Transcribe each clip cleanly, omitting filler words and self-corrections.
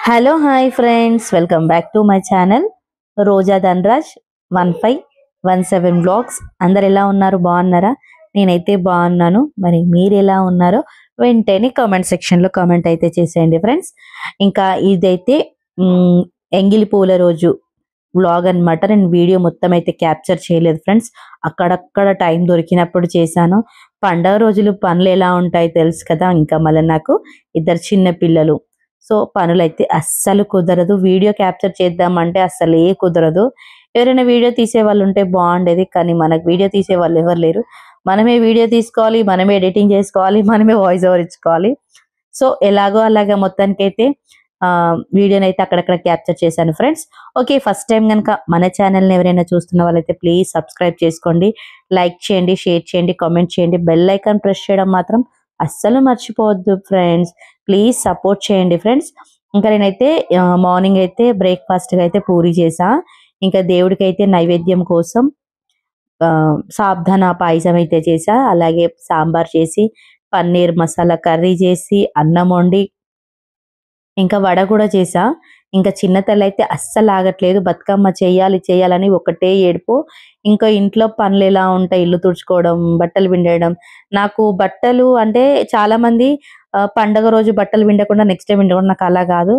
Hello hi friends, welcome back to my channel Roja Dhanraj 1517 blogs. అందరు ఎలా ఉన్నారు? బాగున్నారా? నేనైతే బాగున్నాను. మరి మీరు ఎలా ఉన్నారో వెంటనే కామెంట్ సెక్షన్లో కామెంట్ అయితే చేసేయండి ఫ్రెండ్స్. ఇంకా ఇదైతే ఎంగిలి పూల రోజు వ్లాగ్ అన్నమాట. నేను వీడియో మొత్తం అయితే క్యాప్చర్ చేయలేదు ఫ్రెండ్స్, అక్కడక్కడ టైం దొరికినప్పుడు చేశాను. పండగ రోజులు పనులు ఎలా ఉంటాయి తెలుసు కదా. ఇంకా మళ్ళీ నాకు ఇద్దరు చిన్న పిల్లలు, సో పనులైతే అస్సలు కుదరదు. వీడియో క్యాప్చర్ చేద్దామంటే అస్సలే కుదరదు. ఎవరైనా వీడియో తీసే వాళ్ళు ఉంటే బాగుండేది, కానీ మనకు వీడియో తీసే వాళ్ళు ఎవరు లేరు. మనమే వీడియో తీసుకోవాలి, మనమే ఎడిటింగ్ చేసుకోవాలి, మనమే వాయిస్ ఓవర్ ఇచ్చుకోవాలి. సో ఎలాగో అలాగా మొత్తానికైతే వీడియోని అయితే అక్కడక్కడ క్యాప్చర్ చేశాను ఫ్రెండ్స్. ఓకే, ఫస్ట్ టైం కనుక మన ఛానల్ని ఎవరైనా చూస్తున్న వాళ్ళైతే ప్లీజ్ సబ్స్క్రైబ్ చేసుకోండి, లైక్ చేయండి, షేర్ చేయండి, కామెంట్ చేయండి, బెల్ ఐకాన్ ప్రెస్ చేయడం మాత్రం అస్సలు మర్చిపోవద్దు ఫ్రెండ్స్. ప్లీజ్ సపోర్ట్ చేయండి ఫ్రెండ్స్. ఇంకా నేనైతే మార్నింగ్ అయితే బ్రేక్ఫాస్ట్గా అయితే పూరి చేసా. ఇంకా దేవుడికి అయితే నైవేద్యం కోసం సాబ్ధానా పాయసం అయితే చేసా. అలాగే సాంబార్ చేసి, పన్నీర్ మసాలా కర్రీ చేసి, అన్నం వండి, ఇంకా వడ కూడా చేసా. ఇంకా చిన్న తల్లి అయితే అస్సలు ఆగట్లేదు, బతుకమ్మ చేయాలి చేయాలని ఒకటే ఏడుపు. ఇంకా ఇంట్లో పనులు ఎలా ఉంటాయి, ఇల్లు తుడుచుకోవడం, బట్టలు పిండేయడం. నాకు బట్టలు అంటే చాలా మంది పండగ రోజు బట్టలు పిండకుండా నెక్స్ట్ డే పిండకుండా, నాకు అలా కాదు.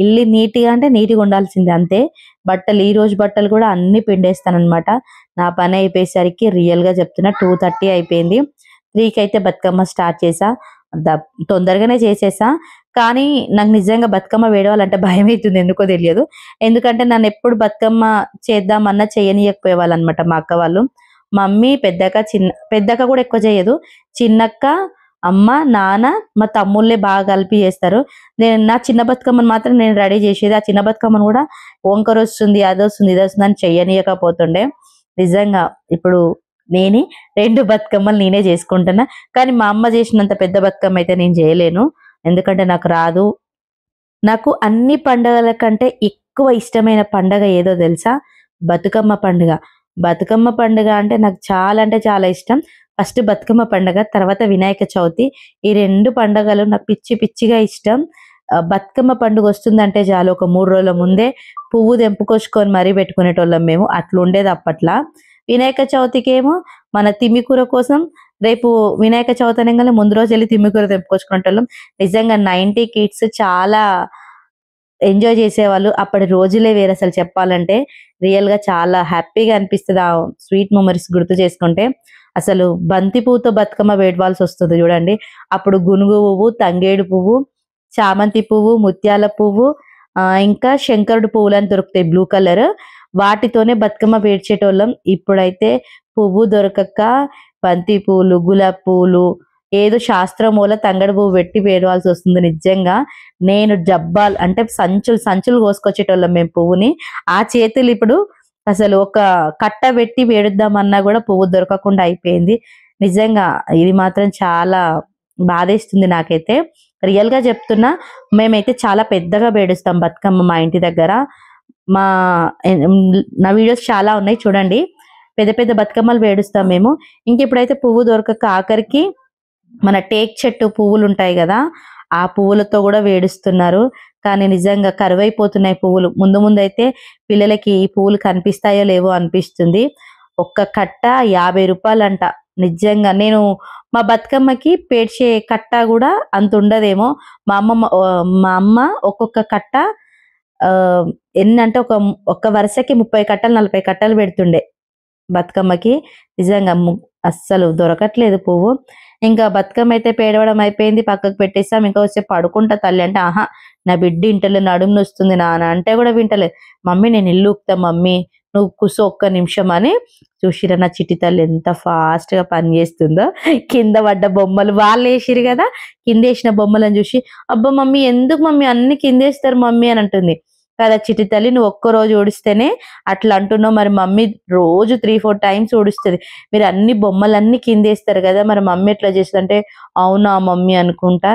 ఇల్లు నీట్గా అంటే నీట్గా ఉండాల్సిందే అంతే. బట్టలు ఈ రోజు బట్టలు కూడా అన్ని పిండేస్తానన్నమాట. నా పని అయిపోయేసరికి రియల్గా చెప్తున్నా 2:30 అయిపోయింది. 3కి అయితే బతుకమ్మ స్టార్ట్ చేసా. తొందరగానే చేసేసా, కానీ నాకు నిజంగా బతుకమ్మ వేయడాలంటే భయం అవుతుంది, ఎందుకో తెలియదు. ఎందుకంటే నన్ను ఎప్పుడు బతుకమ్మ చేద్దామన్నా చేయనీయకపోయేవాళ్ళు అనమాట మా అక్క వాళ్ళు. మమ్మీ, పెద్దక్క కూడా ఎక్కువ చేయదు. చిన్నక్క, అమ్మ, నాన్న, మా తమ్ముళ్ళే బాగా కలిపి చేస్తారు. నా చిన్న బతుకమ్మను మాత్రం నేను రెడీ చేసేది. ఆ చిన్న బతుకమ్మను కూడా వంకర వస్తుంది, అది వస్తుంది, ఇది వస్తుంది అని చెయ్యనీయకపోతుండే. నిజంగా ఇప్పుడు నేనే 2 బతుకమ్మలు నేనే చేసుకుంటున్నా. కానీ మా అమ్మ చేసినంత పెద్ద బతుకమ్మ అయితే నేను చేయలేను, ఎందుకంటే నాకు రాదు. నాకు అన్ని పండుగల కంటే ఎక్కువ ఇష్టమైన పండగ ఏదో తెలుసా? బతుకమ్మ పండుగ. బతుకమ్మ పండుగ అంటే నాకు చాలా అంటే చాలా ఇష్టం. ఫస్ట్ బతుకమ్మ పండుగ, తర్వాత వినాయక చవితి. ఈ 2 పండుగలు నాకు పిచ్చి పిచ్చిగా ఇష్టం. బతుకమ్మ పండుగ వస్తుందంటే చాలు, ఒక 3 రోజుల ముందే పువ్వు తెంపుకొచ్చుకొని మరీ పెట్టుకునేటోళ్ళం మేము, అట్లుండేది అప్పట్లా. వినాయక చవితికి ఏమో మన తిమ్మికూర కోసం రేపు వినాయక చవితి అనగానే ముందు రోజు వెళ్ళి తిమ్మికూర తెంపుకొచ్చుకునేటోళ్ళం. నిజంగా 90 కిడ్స్ చాలా ఎంజాయ్ చేసేవాళ్ళు. అప్పటి రోజులే వేరు అసలు చెప్పాలంటే. రియల్గా చాలా హ్యాపీగా అనిపిస్తుంది ఆ స్వీట్ మెమరీస్ గుర్తు చేసుకుంటే. అసలు బంతి పువ్వుతో బతుకమ్మ వేడవాల్సి వస్తుంది చూడండి. అప్పుడు గునుగు పువ్వు, తంగేడు పువ్వు, చామంతి పువ్వు, ముత్యాల పువ్వు, ఇంకా శంకరుడు పువ్వులు అని దొరుకుతాయి బ్లూ కలర్, వాటితోనే బతుకమ్మ పేర్చేటోళ్ళం. ఇప్పుడైతే పువ్వు దొరకక బంతి పూలు, గులాబీ పూలు, ఏదో శాస్త్రం మూల తంగడు పువ్వు పెట్టి పేరవాల్సి వస్తుంది. నిజంగా నేను జబ్బాలు అంటే సంచులు సంచులు కోసుకొచ్చేటోళ్ళం మేము పువ్వుని. ఆ చేతులు ఇప్పుడు అసలు ఒక కట్ట పెట్టి వేడుద్దామన్నా కూడా పువ్వు దొరకకుండా అయిపోయింది. నిజంగా ఇది మాత్రం చాలా బాధేస్తుంది నాకైతే. రియల్ గా చెప్తున్నా, మేమైతే చాలా పెద్దగా పేడుస్తాం బతుకమ్మ మా ఇంటి దగ్గర. మా నా వీడియోస్ చాలా ఉన్నాయి చూడండి, పెద్ద పెద్ద బతుకమ్మలు పేడుస్తాం మేము. ఇంక ఇప్పుడైతే పువ్వు దొరకక ఆఖరికి మన టేక్ చెట్టు పువ్వులు ఉంటాయి కదా, ఆ పువ్వులతో కూడా వేడుస్తున్నారు. కానీ నిజంగా కరువైపోతున్నాయి పువ్వులు. ముందు ముందు అయితే పిల్లలకి ఈ పువ్వులు కనిపిస్తాయో లేవో అనిపిస్తుంది. ఒక్క కట్ట 50 రూపాయలు అంట. నిజంగా నేను మా బతుకమ్మకి పేర్చే కట్ట కూడా అంత ఉండదేమో. మా అమ్మ ఒక్కొక్క కట్ట ఎన్ని అంటే ఒక వరుసకి 30 కట్టలు 40 కట్టలు పెడుతుండే బతుకమ్మకి. నిజంగా అస్సలు దొరకట్లేదు పువ్వు. ఇంకా బతుకమ్మ అయితే పేడవడం అయిపోయింది, పక్కకు పెట్టేస్తాం. ఇంకా వచ్చే పడుకుంటా తల్లి అంటే, ఆహా నా బిడ్డ ఇంటలే, నడుము నొస్తుంది నాన్న అంటే కూడా వింటలేదు. మమ్మీ నేను ఇల్లు ఉక్తా మమ్మీ, నువ్వు కూసో ఒక్క నిమిషం అని. చూసిరా నా చిట్టి తల్లి ఎంత ఫాస్ట్ గా పని చేస్తుందో. కింద పడ్డ బొమ్మలు వాళ్ళు వేసిరు కదా, కింద వేసిన బొమ్మలను చూసి అబ్బా మమ్మీ ఎందుకు మమ్మీ అన్ని కిందేస్తారు మమ్మీ అని అంటుంది కదా. చిట్టి తల్లి నువ్వు ఒక్కరోజు ఊడిస్తేనే అట్లా అంటున్నావు, మరి మమ్మీ రోజు 3-4 టైమ్స్ ఊడుస్తుంది. మీరు అన్ని బొమ్మలన్నీ కిందేస్తారు కదా, మరి మమ్మీ ఎట్లా చేస్తుంది అంటే, అవునా మమ్మీ అనుకుంటా.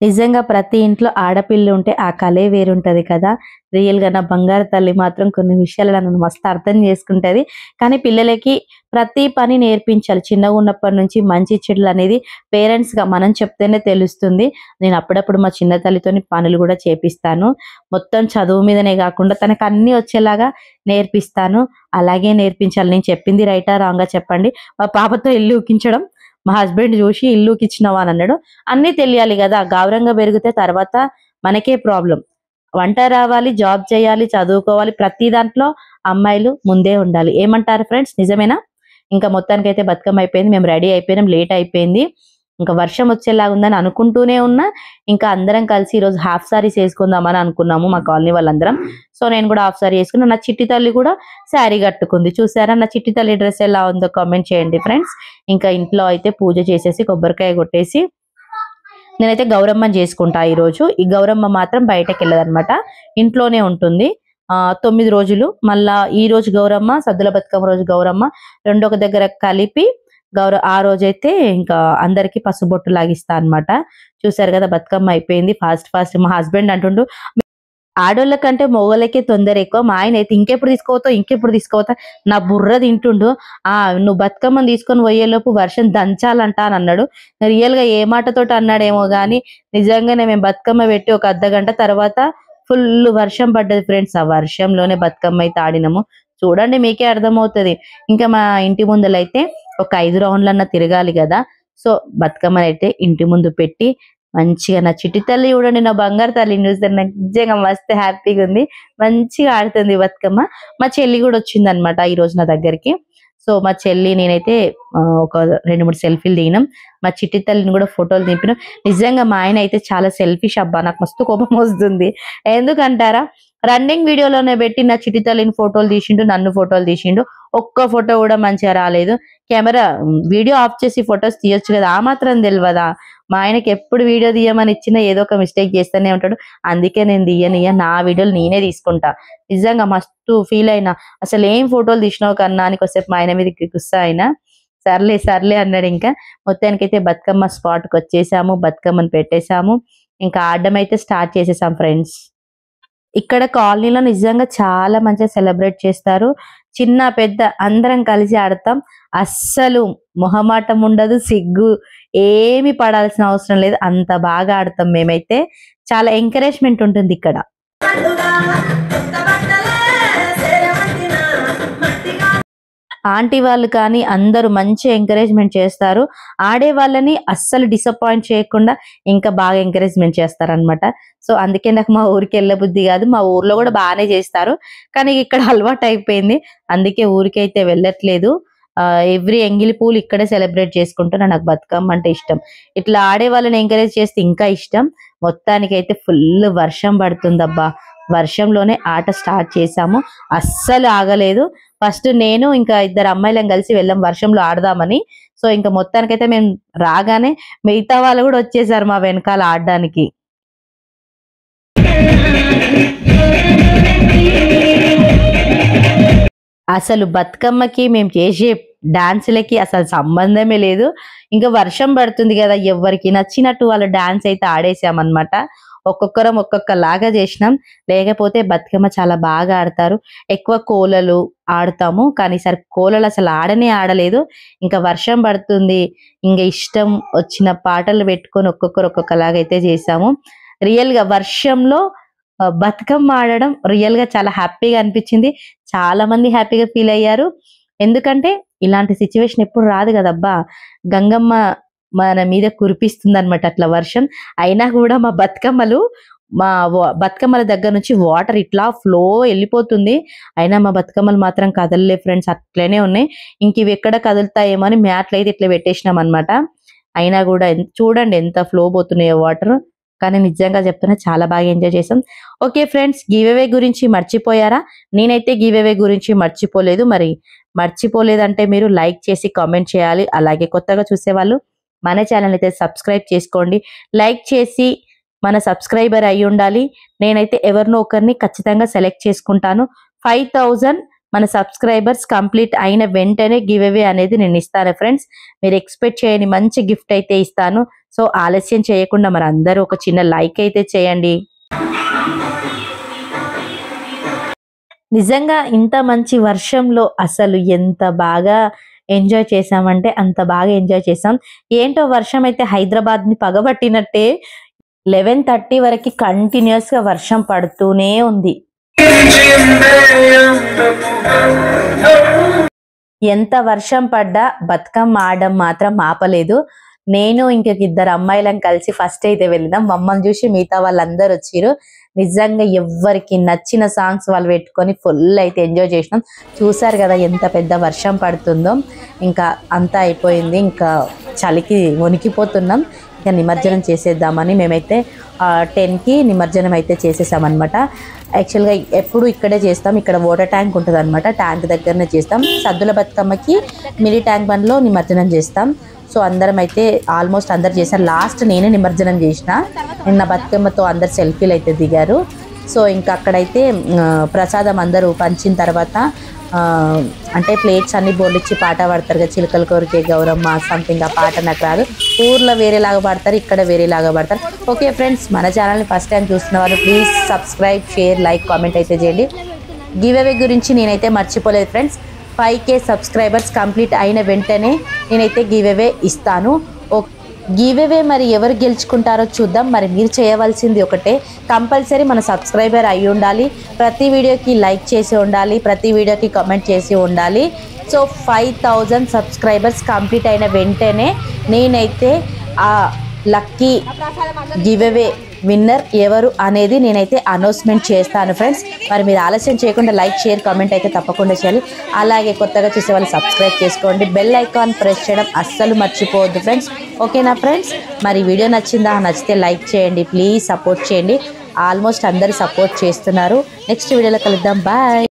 నిజంగా ప్రతి ఇంట్లో ఆడపిల్ల ఉంటే ఆ కళే వేరుంటది కదా. రియల్‌గా నా బంగారు తల్లి మాత్రం కొన్ని విషయాలు నన్ను మస్తు అర్థం చేసుకుంటది. కానీ పిల్లలకి ప్రతి పని నేర్పించాలి. చిన్నగున్నప్పటి నుంచి మంచి చెడులనేది పేరెంట్స్‌గా మనం చెప్తేనే తెలుస్తుంది. నేను అప్పుడప్పుడు మా చిన్న తల్లితోని పనులు కూడా చేపిస్తాను. మొత్తం చదువు మీదనే కాకుండా తనకు అన్నీ వచ్చేలాగా నేర్పిస్తాను. అలాగే నేర్పించాలి. నేను చెప్పింది రైటా రాంగా చెప్పండి. మా పాపతో ఇల్లు ఊకించడం మా హస్బెండ్ చూసి ఇల్లు ఊకిచ్చినవా అని అన్నాడు. అన్నీ తెలియాలి గదా! గౌరవంగా పెరిగితే తర్వాత మనకే ప్రాబ్లమ్. వంట రావాలి, జాబ్ చేయాలి, చదువుకోవాలి. ప్రతి దాంట్లో అమ్మాయిలు ముందే ఉండాలి. ఏమంటారు ఫ్రెండ్స్? నిజమేనా? ఇంకా మొత్తానికైతే బతుకమ్మ అయిపోయింది. మేము రెడీ అయిపోయినాం. లేట్ అయిపోయింది. ఇంకా వర్షం వచ్చేలాగా ఉందని అనుకుంటూనే ఉన్నా. ఇంకా అందరం కలిసి ఈరోజు హాఫ్ సారీస్ ఏసుకుందామని అనుకున్నాము మా కాలనీ వాళ్ళందరం. సో, నేను కూడా హాఫ్ సారీ ఏసుకున్నా. నా చిట్టి తల్లి కూడా శారీ కట్టుకుంది. చూసారా నా చిట్టి తల్లి డ్రెస్ ఎలా ఉందో కామెంట్ చేయండి ఫ్రెండ్స్. ఇంకా ఇంట్లో అయితే పూజ చేసేసి కొబ్బరికాయ కొట్టేసి నేనైతే గౌరమ్మని చేసుకుంటా ఈరోజు. ఈ గౌరమ్మ మాత్రం బయటకెళ్ళదనమాట. ఇంట్లోనే ఉంటుంది. 9 రోజులు. మళ్ళా ఈ రోజు గౌరమ్మ, సద్దుల బతుకమ్మ రోజు గౌరమ్మ రెండొక దగ్గర కలిపి ఆ రోజైతే ఇంకా అందరికి పసుబొట్టు లాగిస్తా అన్నమాట. చూసారు కదా బతుకమ్మ అయిపోయింది. ఫాస్ట్ మా హస్బెండ్ అంటుండు ఆడోళ్ళ కంటే మొగోళ్ళకే తొందర ఎక్కువ. మా ఆయన అయితే ఇంకెప్పుడు తీసుకోవతావు నా బుర్ర తింటుండు. నువ్వు బతుకమ్మని తీసుకొని పోయేలోపు వర్షం దంచాలంట అని అన్నాడు. రియల్ గా ఏ మాటతోటి అన్నాడేమో గాని నిజంగానే మేము బతుకమ్మ పెట్టి ఒక అర్ధగంట తర్వాత ఫుల్ వర్షం పడ్డది ఫ్రెండ్స్. ఆ వర్షంలోనే బతుకమ్మ అయితే ఆడినాము. చూడండి మీకే అర్థమవుతుంది. ఇంకా మా ఇంటి ముందలైతే ఒక 5 రౌండ్లన్నా తిరగాలి కదా. సో బతుకమ్మని అయితే ఇంటి ముందు పెట్టి మంచిగా నా చిట్టి తల్లి చూడండి, నా బంగారు తల్లిని చూస్తే నాకు నిజంగా మస్తు హ్యాపీగా ఉంది. మంచిగా ఆడుతుంది బతుకమ్మ. మా చెల్లి కూడా వచ్చింది అనమాట ఈ రోజు నా దగ్గరికి. సో మా చెల్లి నేనైతే ఒక 2-3 సెల్ఫీలు దిగినాం. మా చిట్టి తల్లిని కూడా ఫోటోలు దింపినాం. నిజంగా మా ఆయన అయితే చాలా సెల్ఫిష్ అబ్బా. నాకు మస్తు కోపం వస్తుంది. ఎందుకంటారా, రన్నింగ్ వీడియోలోనే పెట్టి నా చిట్టి తల్లిని ఫోటోలు తీసిండు, నన్ను ఫోటోలు తీసిండు. ఒక్క ఫోటో కూడా మంచిగా రాలేదు. కెమెరా వీడియో ఆఫ్ చేసి ఫొటోస్ తీయొచ్చు కదా, ఆ మాత్రం తెలియదా? మా ఆయనకి ఎప్పుడు వీడియో తీయమని ఇచ్చినా ఏదో ఒక మిస్టేక్ చేస్తూనే ఉంటాడు. అందుకే నేను తీయనియ్య, నా వీడియోలు నేనే తీసుకుంటా. నిజంగా మస్తు ఫీల్ అయినా. అసలు ఏం ఫోటోలు తీసినావు కన్నా అని కొద్దిసేపు మా ఆయన మీద గుస్సా అయినా. సర్లే అన్నాడు. ఇంకా మొత్తానికైతే బతుకమ్మ స్పాట్కి వచ్చేసాము. బతుకమ్మను పెట్టేశాము. ఇంకా ఆడడం అయితే స్టార్ట్ చేసేసాం ఫ్రెండ్స్. ఇక్కడ కాలనీలో నిజంగా చాలా మంచిగా సెలబ్రేట్ చేస్తారు. చిన్న పెద్ద అందరం కలిసి ఆడతాం. అస్సలు మొహమాటం ఉండదు, సిగ్గు ఏమి పడాల్సిన అవసరం లేదు. అంత బాగా ఆడతాం మేమైతే. చాలా ఎంకరేజ్మెంట్ ఉంటుంది ఇక్కడ. ఆంటీ వాళ్ళు కానీ అందరూ మంచి ఎంకరేజ్మెంట్ చేస్తారు. ఆడే వాళ్ళని అస్సలు డిసప్పాయింట్ చేయకుండా ఇంకా బాగా ఎంకరేజ్మెంట్ చేస్తారనమాట. సో అందుకే నాకు మా ఊరికి వెళ్ళే బుద్ధి కాదు. మా ఊర్లో కూడా బాగానే చేస్తారు, కానీ ఇక్కడ అలవాటు అయిపోయింది. అందుకే ఊరికైతే వెళ్ళట్లేదు. ఎవ్రీ ఎంగిలి పూలు ఇక్కడే సెలబ్రేట్ చేసుకుంటున్నా. నాకు బతుకమ్మ అంటే ఇష్టం. ఇట్లా ఆడే వాళ్ళని ఎంకరేజ్ చేస్తే ఇంకా ఇష్టం. మొత్తానికైతే ఫుల్ వర్షం పడుతుందబ్బా. వర్షంలోనే ఆట స్టార్ట్ చేసాము. అస్సలు ఆగలేదు. ఫస్ట్ నేను ఇంకా 2 అమ్మాయిలం కలిసి వెళ్ళాం వర్షంలో ఆడదామని. సో ఇంకా మొత్తానికైతే మేము రాగానే మిగతా వాళ్ళు కూడా వచ్చేసారు మా వెనకాల ఆడడానికి. అసలు బతుకమ్మకి మేము చేసే డాన్సులకి అసలు సంబంధమే లేదు. ఇంకా వర్షం పడుతుంది కదా, ఎవరికి నచ్చినట్టు వాళ్ళ డాన్స్ అయితే ఆడేసామన్నమాట. ఒక్కొక్కరం ఒక్కొక్కలాగా చేసినాం. లేకపోతే బతుకమ్మ చాలా బాగా ఆడతారు. ఎక్కువ కోలలు ఆడతాము, కానీ ఈసారి కోలలు అసలు ఆడలేదు. ఇంకా వర్షం పడుతుంది, ఇంకా ఇష్టం వచ్చిన పాటలు పెట్టుకొని ఒక్కొక్కరు ఒక్కొక్కలాగా అయితే చేసాము. రియల్ గా వర్షంలో బతుకమ్మ ఆడడం రియల్ గా చాలా హ్యాపీగా అనిపించింది. చాలా మంది హ్యాపీగా ఫీల్ అయ్యారు. ఎందుకంటే ఇలాంటి సిచ్యువేషన్ ఎప్పుడు రాదు కదబ్బా. గంగమ్మ మన మీద కురిపిస్తుంది అనమాట అట్లా వర్షం. అయినా కూడా మా బతుకమ్మల దగ్గర నుంచి వాటర్ ఇట్లా ఫ్లో వెళ్ళిపోతుంది. అయినా మా బతుకమ్మలు మాత్రం కదలలే ఫ్రెండ్స్, అట్లనే ఉన్నాయి. ఇంక ఇవి ఎక్కడ కదులుతాయేమో అని మ్యాట్లు అయితే ఇట్లా పెట్టేసినాం అనమాట. అయినా కూడా చూడండి ఎంత ఫ్లో పోతున్నాయో వాటర్. కానీ నిజంగా చెప్తున్నా చాలా బాగా ఎంజాయ్ చేసాం. ఓకే ఫ్రెండ్స్, గివ్ అవే గురించి మర్చిపోయారా? నేనైతే గివ్ అవే గురించి మర్చిపోలేదు. మరి మర్చిపోలేదంటే మీరు లైక్ చేసి కామెంట్ చేయాలి. అలాగే కొత్తగా చూసేవాళ్ళు మన ఛానల్ అయితే సబ్స్క్రైబ్ చేసుకోండి. లైక్ చేసి మన సబ్స్క్రైబర్ అయి ఉండాలి. నేనైతే ఎవరినో ఒకరిని ఖచ్చితంగా సెలెక్ట్ చేసుకుంటాను. 5000 మన సబ్స్క్రైబర్స్ కంప్లీట్ అయిన వెంటనే గివ్ అవే అనేది నేను ఇస్తాను ఫ్రెండ్స్. మీరు ఎక్స్పెక్ట్ చేయని మంచి గిఫ్ట్ అయితే ఇస్తాను. సో ఆలస్యం చేయకుండా మరి అందరూ ఒక చిన్న లైక్ అయితే చేయండి. నిజంగా ఇంత మంచి వర్షంలో అసలు ఎంత బాగా ఎంజాయ్ చేసామంటే అంత బాగా ఎంజాయ్ చేసాం. ఏంటో వర్షం అయితే హైదరాబాద్ని పగబట్టినట్టే 11:30 వరకు కంటిన్యూస్గా వర్షం పడుతూనే ఉంది. ఎంత వర్షం పడ్డా బతుకమ్మ ఆడడం మాత్రం ఆపలేదు. నేను ఇంకొక 2 అమ్మాయిలను కలిసి ఫస్ట్ అయితే వెళ్ళినాం. మమ్మల్ని చూసి మిగతా వాళ్ళందరూ వచ్చారు. నిజంగా ఎవరికి నచ్చిన సాంగ్స్ వాళ్ళు పెట్టుకొని ఫుల్ అయితే ఎంజాయ్ చేసినాం. చూసారు కదా ఎంత పెద్ద వర్షం పడుతుందో. ఇంకా అంతా అయిపోయింది. ఇంకా చలికి వణికిపోతున్నాం. ఇంకా నిమజ్జనం చేసేద్దామని మేమైతే 10కి నిమజ్జనం అయితే చేసేసామన్నమాట. యాక్చువల్గా ఎప్పుడు ఇక్కడే చేస్తాం. ఇక్కడ వాటర్ ట్యాంక్ ఉంటుంది అనమాట. ట్యాంక్ దగ్గరనే చేస్తాం. సద్దుల బతుకమ్మకి మినీ ట్యాంక్ బండ్లో నిమజ్జనం చేస్తాం. సో అందరం అయితే ఆల్మోస్ట్ అందరు చేశారు. లాస్ట్ నేనే నిమజ్జనం చేసిన. నిన్న బతుకమ్మతో అందరు సెల్ఫీలు అయితే దిగారు. సో ఇంకా అక్కడైతే ప్రసాదం అందరూ పంచిన తర్వాత అంటే ప్లేట్స్ అన్ని బోర్లిచ్చి పాట పాడతారు కదా, చిలుకల కోరికే గౌరమ్మ సంథింగ్. ఆ పాట నాకు రాదు. ఊర్లో వేరేలాగా పాడతారు, ఇక్కడ వేరేలాగా పాడతారు. ఓకే ఫ్రెండ్స్, మన ఛానల్ని ఫస్ట్ టైం చూస్తున్న వాళ్ళు please subscribe, share, like, comment అయితే చేయండి. గివ్ అవే గురించి నేనైతే మర్చిపోలేదు ఫ్రెండ్స్. 5K సబ్స్క్రైబర్స్ కంప్లీట్ అయిన వెంటనే నేనైతే గివ్ అవే ఇస్తాను. గివ్ అవే మరి ఎవరు గెలుచుకుంటారో చూద్దాం. మరి మీరు చేయవలసింది ఒకటే, కంపల్సరీ మన సబ్స్క్రైబర్ అయి ఉండాలి, ప్రతి వీడియోకి లైక్ చేసి ఉండాలి, ప్రతి వీడియోకి కామెంట్ చేసి ఉండాలి. సో 5000 సబ్స్క్రైబర్స్ కంప్లీట్ అయిన వెంటనే నేనైతే ఆ లక్కీ గివ్ అవే విన్నర్ ఎవరు అనేది నేనైతే అనౌన్స్మెంట్ చేస్తాను ఫ్రెండ్స్. మరి మీరు ఆలస్యం చేయకుండా లైక్, షేర్, కామెంట్ అయితే తప్పకుండా చేయాలి. అలాగే కొత్తగా చూసే వాళ్ళు సబ్స్క్రైబ్ చేసుకోండి. బెల్ ఐకాన్ ప్రెస్ చేయడం అస్సలు మర్చిపోవద్దు ఫ్రెండ్స్. ఓకేనా ఫ్రెండ్స్? మరి వీడియో నచ్చిందా? నచ్చితే లైక్ చేయండి ప్లీజ్, సపోర్ట్ చేయండి. ఆల్మోస్ట్ అందరూ సపోర్ట్ చేస్తున్నారు. నెక్స్ట్ వీడియోలో కలుద్దాం. బాయ్.